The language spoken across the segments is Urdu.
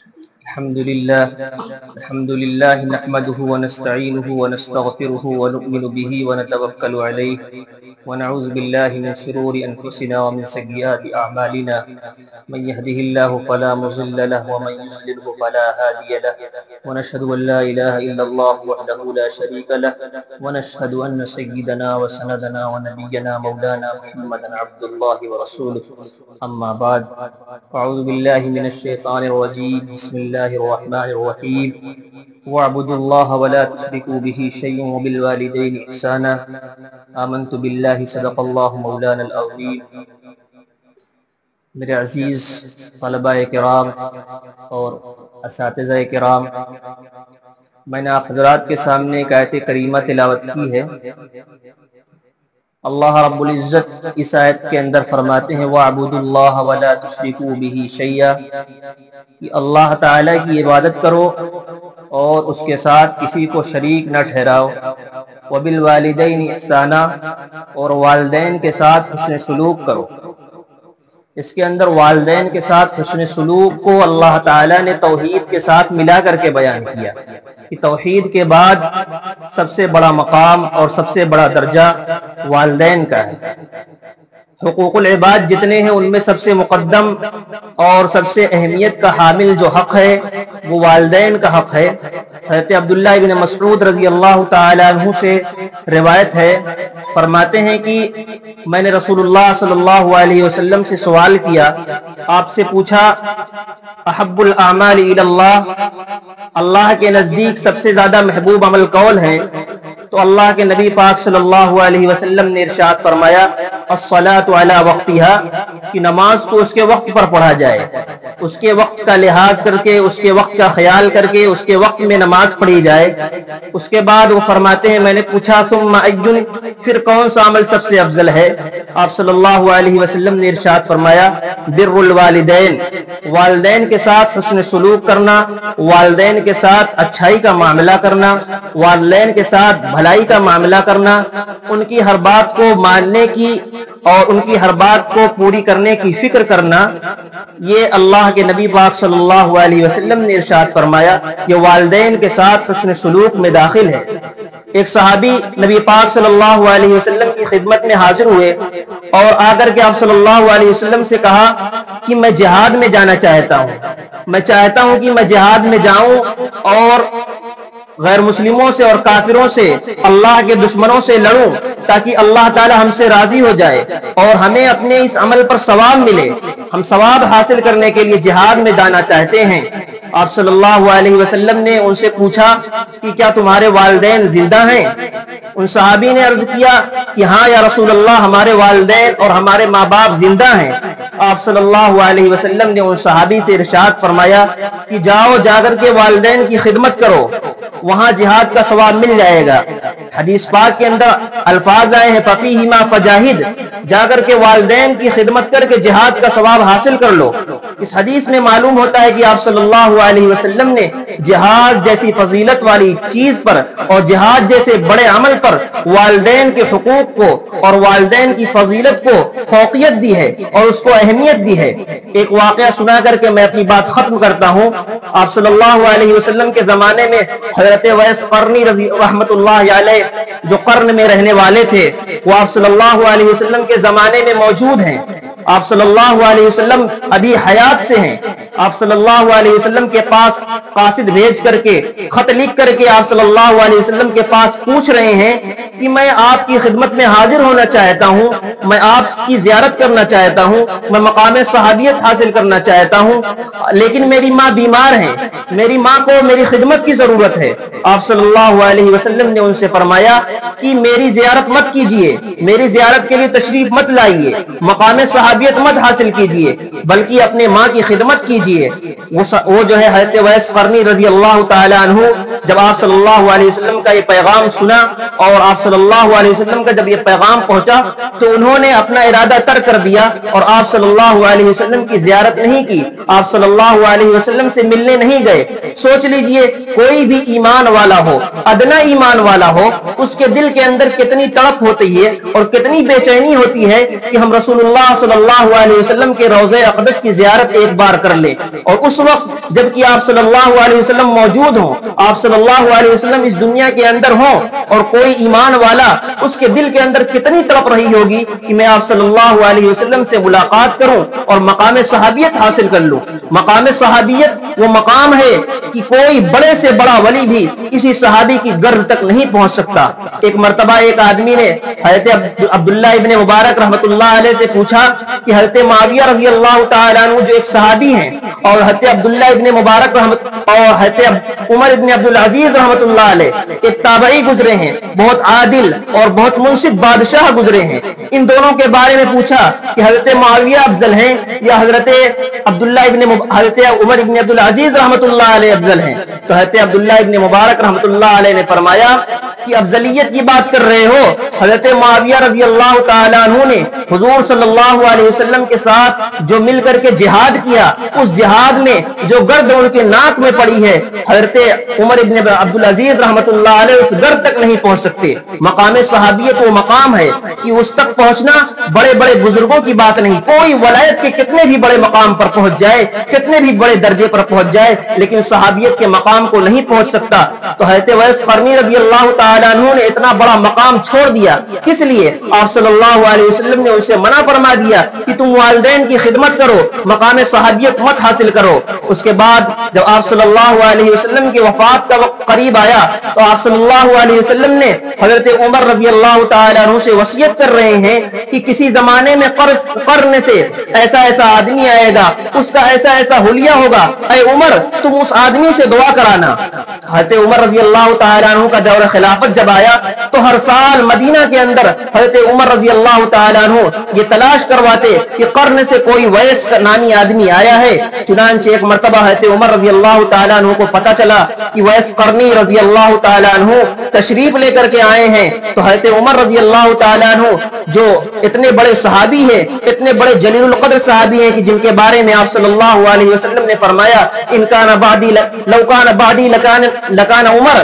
الحمد لله نحمده ونستعينه ونستغفره ونؤمن به ونتوكل عليه ونعوذ بالله من شرور أنفسنا ومن سيئات أعمالنا من يهده الله فلا مضل له ومن يضلله فلا هادي له ونشهد أن لا إله إلا الله وحده لا شريك له ونشهد أن سيدنا وسندنا ونبينا مولانا محمدا عبد الله ورسوله أما بعد أعوذ بالله من الشيطان الرجيم بسم الله الرحمن الرحيم واعبدوا الله ولا تشركوا به شيئا وبالوالدين إحسانا آمنت بالله صدق الله مولانا العظيم۔ میرے عزیز طلباء کرام اور اساتذہ کرام، میں نے آپ حضرات کے سامنے ایک آیت کریمہ تلاوت کی ہے۔ اللہ رب العزت اس آیت کے اندر فرماتے ہیں وَاعْبُدُوا اللَّهَ وَلَا تُشْرِكُوا بِهِ شَيْئًا، کہ اللہ تعالیٰ کی عبادت کرو اور اس کے ساتھ کسی کو شریک نہ ٹھہراؤ، وَبِالْوَالِدَيْنِ إِحْسَانًا، اور والدین کے ساتھ حسن سلوک کرو۔ اس کے اندر والدین کے ساتھ حسن سلوک کو اللہ تعالیٰ نے توحید کے ساتھ ملا کر کے بیان کیا کہ توحید کے بعد سب سے بڑا مقام اور سب سے بڑا درجہ والدین کا ہے۔ حقوق العباد جتنے ہیں ان میں سب سے مقدم اور سب سے اہمیت کا حامل جو حق ہے وہ والدین کا حق ہے۔ حضرت عبداللہ بن مسعود رضی اللہ تعالی عنہ سے روایت ہے، فرماتے ہیں کہ میں نے رسول اللہ صلی اللہ علیہ وسلم سے سوال کیا، آپ سے پوچھا احب الاعمال الی اللہ، اللہ کے نزدیک سب سے زیادہ محبوب عمل کون ہے؟ تو اللہ کے نبی پاک صلی اللہ علیہ وسلم نے ارشاد فرمایا الصلاۃ علی وقتها، کہ نماز کو اس کے وقت پر پڑھا جائے، اس کے وقت کا لحاظ کر کے، اس کے وقت کا خیال کر کے اس کے وقت میں نماز پڑھی جائے۔ اس کے بعد وہ فرماتے ہیں میں نے پوچھا ثم ای، پھر کون سا عمل سب سے افضل ہے؟ آپ صلی اللہ علیہ وسلم نے ارشاد فرمایا بر الوالدین، والدین کے ساتھ حسن سلوک کرنا، والدین کے ساتھ اچھائی کا معاملہ کرنا، والدین کے ساتھ بھلائی کا معاملہ کرنا، ان کی ہر بات کو ماننے کی اور ان کی ہر بات کو پوری کرنے کی فکر کرنا، یہ اللہ کے نبی پاک صلی اللہ علیہ وسلم نے ارشاد فرمایا یہ والدین کے ساتھ حسن سلوک میں داخل ہے۔ ایک صحابی نبی پاک صلی اللہ علیہ وسلم کی خدمت میں حاضر ہوئے اور آ کر کے آپ صلی اللہ علیہ وسلم سے کہا کہ میں جہاد میں جانا چاہتا ہوں، میں چاہتا ہوں کہ میں جہاد میں جاؤں اور غیر مسلموں سے اور کافروں سے، اللہ کے دشمنوں سے لڑوں تاکہ اللہ تعالی ہم سے راضی ہو جائے اور ہمیں اپنے اس عمل پر ثواب ملے، ہم ثواب حاصل کرنے کے لیے جہاد میں جانا چاہتے ہیں۔ آپ صلی اللہ علیہ وسلم نے ان سے پوچھا کہ کیا تمہارے والدین زندہ ہیں؟ ان صحابی نے عرض کیا کہ ہاں یا رسول اللہ، ہمارے والدین اور ہمارے ماں باپ زندہ ہیں۔ آپ صلی اللہ علیہ وسلم نے ان صحابی سے ارشاد فرمایا کہ جاؤ، جا کر کے والدین کی خدمت کرو، وہاں جہاد کا ثواب مل جائے گا۔ حدیث پاک کے اندر الفاظ آئے ہیں فَفِيهِمَا فَجَاهِدْ، جا کر کے والدین کی خدمت کر کے جہاد کا ثواب حاصل کر لو۔ اس حدیث میں معلوم ہوتا ہے کہ آپ صلی اللہ علیہ وسلم نے جہاد جیسی فضیلت والی چیز پر اور جہاد جیسے بڑے عمل پر والدین کے حقوق کو اور والدین کی فضیلت کو فوقیت دی ہے اور اس کو اہمیت دی ہے۔ ایک واقعہ سنا کر کے میں اپنی بات ختم کرتا ہوں۔ آپ صلی اللہ علیہ وسلم کے زمانے میں حضرت ویس قرنی رضی رحمت اللہ علیہ جو قرن میں رہنے والے تھے، وہ آپ صلی اللہ علیہ وسلم کے زمانے میں موجود ہیں۔ آپ صلی اللہ علیہ وسلم ابھی حیات سے ہیں۔ آپ صلی اللہ علیہ وسلم کے پاس قاصد بھیج کر کے، خط لکھ کر کے آپ صلی اللہ علیہ وسلم کے پاس پوچھ رہے ہیں کہ میں آپ کی خدمت میں حاضر ہونا چاہتا ہوں، میں آپ کی زیارت کرنا چاہتا ہوں، میں مقام صحابیت حاصل کرنا چاہتا ہوں، لیکن میری ماں بیمار ہیں، میری ماں کو میری خدمت کی ضرورت ہے۔ آپ صلی اللہ علیہ وسلم نے ان سے فرمایا کہ میری زیارت مت کیجئے، میری زیارت کے لیے تشریف مت لائیے، مقام صحابیت مت حاصل کیجئے، بلکہ اپنے ماں کی خدمت کیجئے۔ وہ جو ہے حضرت ویس قرنی رضی اللہ تعالی عنہ جب آپ صلی اللہ علیہ وسلم کا یہ پیغام سنا اور آپ صلی اللہ علیہ وسلم کا جب یہ پیغام پہنچا تو انہوں نے اپنا ارادہ ترک کر دیا اور آپ صلی اللہ علیہ وسلم کی زیارت نہیں کی، آپ صلی اللہ علیہ وسلم سے ملنے نہیں گئے۔ سوچ لیجئے کوئی بھی ایمان والا ہو، ادنا ایمان والا ہو، اس کے دل کے اندر کتنی تڑپ ہوتی ہے اور کتنی بے چینی ہوتی ہے کہ ہم رسول اللہ صلی اللہ علیہ وسلم کے روضہ اقدس کی زیارت ایک بار کر لیں، اور اس وقت جبکہ آپ صلی اللہ علیہ وسلم موجود ہوں، آپ صلی اللہ علیہ وسلم اس دنیا کے اندر ہوں، اور کوئی ایمان والا اس کے دل کے اندر کتنی تڑپ رہی ہوگی کہ میں آپ صلی اللہ علیہ وسلم سے ملاقات کروں اور مقام صحابیت حاصل کر لوں۔ مقام صحابیت وہ مقام ہے کہ کوئی بڑے سے بڑا ولی بھی کسی صحابی کی گرد تک نہیں پہنچ سکتا۔ ایک مرتبہ ایک آدمی نے حضرت عبداللہ ابن مبارک رحمت اللہ علیہ سے پوچھا کہ حضرت معاویہ رضی اللہ تعالیٰ عنہ جو ایک صحابی ہیں اور حضرت عبداللہ ابن مبارک اور حضرت عمر ابن عبدالعزیز رحمت اللہ علیہ ایک تابعی گزرے ہیں، بہت عادل اور بہت منصف بادشاہ گزرے ہیں، ان دونوں کے بارے میں پوچھا کہ حضرت معاویہ افضل ہیں یا حضرت حضرت عمر ابن عبدالعزیز رحمت اللہ علیہ افضل ہیں؟ تو حضرت عبداللہ ابن مبارک رحمت اللہ علیہ نے فرمایا کہ افضلیت کی بات کر رہے ہو، حضرت معاویہ رضی اللہ تعالیٰ عنہ نے حضور صلی اللہ علیہ وسلم کے ساتھ جو مل کر کے جہاد کیا، اس جہاد میں جو گرد ان کے ناک میں پڑی ہے، حضرت عمر ابن عبدالعزیز رحمت اللہ علیہ اس گرد تک نہیں پہنچ سکتے۔ مقام صحابیت وہ مقام ہے کہ اس تک پہنچنا بڑے بڑے بزرگوں کی بات نہیں، کوئی ولایت کے کتنے بھی بڑے مقام پر پہنچ جائے، کتنے بھی بڑے درجے پر پہنچ جائے، لیکن صحابیت کے مقام کو نہیں پہنچ سکتا۔ تو حضرت ویس قرنی رضی اللہ تعالیٰ عنہ نے اتنا بڑا مقام چھوڑ دیا، کس لیے؟ آپ صلی اللہ علیہ وسلم نے ان سے منع فرما دیا کہ تم والدین کی خدمت کرو، مقام صحابیت مت حاصل کرو۔ اس کے بعد جب آپ صلی اللہ علیہ وسلم کی وفات کا وقت قریب آیا تو آپ صلی اللہ علیہ وسلم نے حضرت عمر رضی اللہ تعالیٰ عنہ سے وصیت کر رہے ہیں کہ کسی زمانے میں قرن سے ایسا آدمی آئے گا، اس کا ایسا حلیہ ہوگا، اے عمر تم اس آدمی سے دعا کرانا۔ حضرت عمر رضی اللہ تعالیٰ عنہ کا دور خلافت جب آیا تو ہر سال مدینہ کے اندر حضرت عمر رضی اللہ تعالیٰ عنہ یہ تلاش کرواتے کہ قرن سے کوئی ویس نامی آدمی آیا ہے۔ چنانچہ ایک مرتبہ حضرت عمر رضی اللہ تعالیٰ عنہ کو پتہ چلا کہ ویس قرنی رضی اللہ تعالیٰ عنہ تشریف لے کر کے آئے ہیں، تو حضرت عمر رضی اللہ تعالیٰ عنہ جو اتنے بڑے صحابی ہیں، اتنے بڑے جلیل القدر صحابی ہیں کہ جن کے بارے میں آپ صلی اللہ علیہ وسلم نے فرمایا ان کان بعدی لو کان بعدی لکان عمر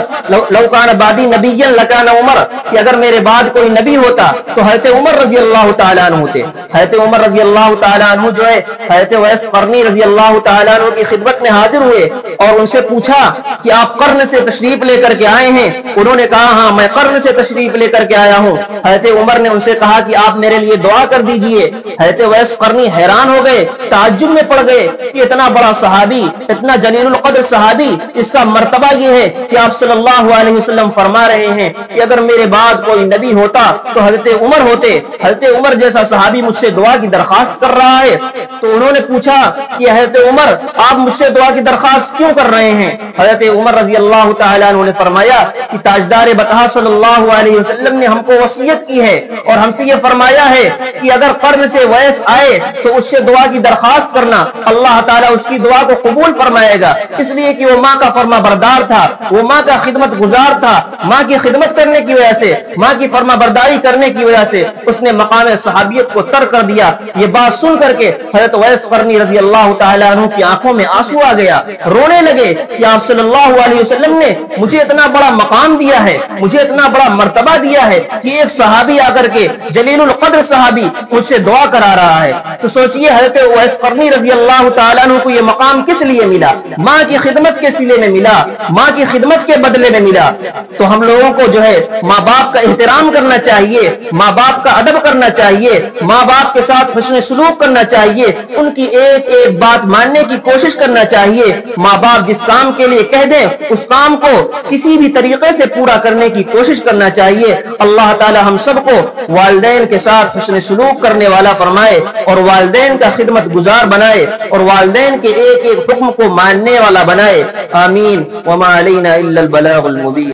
لو کان بعدی نبی لکان عمر، کہ اگر میرے بعد کوئی نبی ہوتا تو حضرت عمر رضی اللہ تعالیٰ عنہ ہوتے۔ حضرت عمر رضی اللہ تعالیٰ عنہ جو ہے حضرت ویس قرنی رضی اللہ تعالیٰ عنہ کی خدمت میں حاضر ہوئے اور ان سے پوچھا کہ آپ قرن سے تشریف لے کر کے آئے ہیں؟ انہوں نے کہا ہاں میں قرن سے تشریف لے کر کے آیا ہوں۔ حضرت عمر نے ان سے کہا کہ آپ میرے لیے دعا کر دیجئے۔ حضرت ویس قرنی حیران ہو گئے، تعجب میں پڑ گئے کہ اتنا بڑا صحابی، اتنا جلیل القدر صحابی، اس کا مرتبہ یہ ہے کہ آپ صلی اللہ علیہ وسلم فرما رہے ہیں کہ اگر میرے بعد کوئی نبی ہوتا تو حضرت عمر ہوتے، حضرت عمر جیسا صحابی مجھ سے دعا کی درخواست کر رہا ہے۔ تو انہوں نے پوچھا کہ حضرت عمر آپ مجھ سے دعا کی درخواست کیوں کر رہے ہیں؟ حضرت عمر رضی اللہ تعالیٰ عنہ نے فرمایا کہ تاجدار بطحہ صلی اللہ علیہ وسلم نے ہم کو وصیت کی ہے اور ہم سے یہ فرمایا ہے کہ اگر قرن سے ویس آئے تو اس سے دعا کی درخواست کرنا، اللہ تعالیٰ اس کی دعا کو قبول فرمائے گا، اس لیے کہ وہ ماں کا فرما بردار تھا، وہ ماں کا خدمت گزار تھا، ماں کی خدمت کرنے کی وجہ سے، ماں کی فرما برداری کرنے کی وجہ سے اس نے مقام صحابیت کو ترک کر دیا۔ یہ بات سن کر کے حضرت ویس قرنی رضی اللہ تعالیٰ عنہ کی آنکھوں میں آنسو آ گیا، رونے لگے کہ آپ صلی اللہ علیہ وسلم نے مجھے اتنا بڑا مقام دیا ہے، مجھے اتنا بڑا مرتبہ دیا ہے کہ ایک صحابی آ کر کے جلیل القدر صحابی مجھ سے دعا کرا رہا ہے۔ تو سوچئے حضرت ویس قرنی رضی اللہ تعالیٰ عنہ کو یہ مقام کس لیے ملا؟ ماں کی خدمت کے سلے میں ملا، ماں کی خدمت کے بدلے میں ملا۔ تو ہم لوگوں کو جو ہے ماں باپ کا احترام کرنا چاہیے، ماں باپ کا ادب کرنا چاہیے، ماں باپ کے ساتھ حسن سلوک کرنا چاہیے، ان کی ایک ایک بات ماننے کی کوشش کرنا چاہیے۔ ماں باپ جس کام کے لیے کہہ دیں اس کام کو کسی بھی طریقے سے پورا کرنے کی کوشش کرنا چاہیے۔ اللہ تعالی ہم سب کو والدین کے ساتھ حسن سلوک کرنے والا فرمائے اور والدین کا خدمت گزار بنائے اور والدین کے ایک ایک حکم کو ماننے والا بنائے۔ آمین۔ وما علینا الا البلاغ المبین۔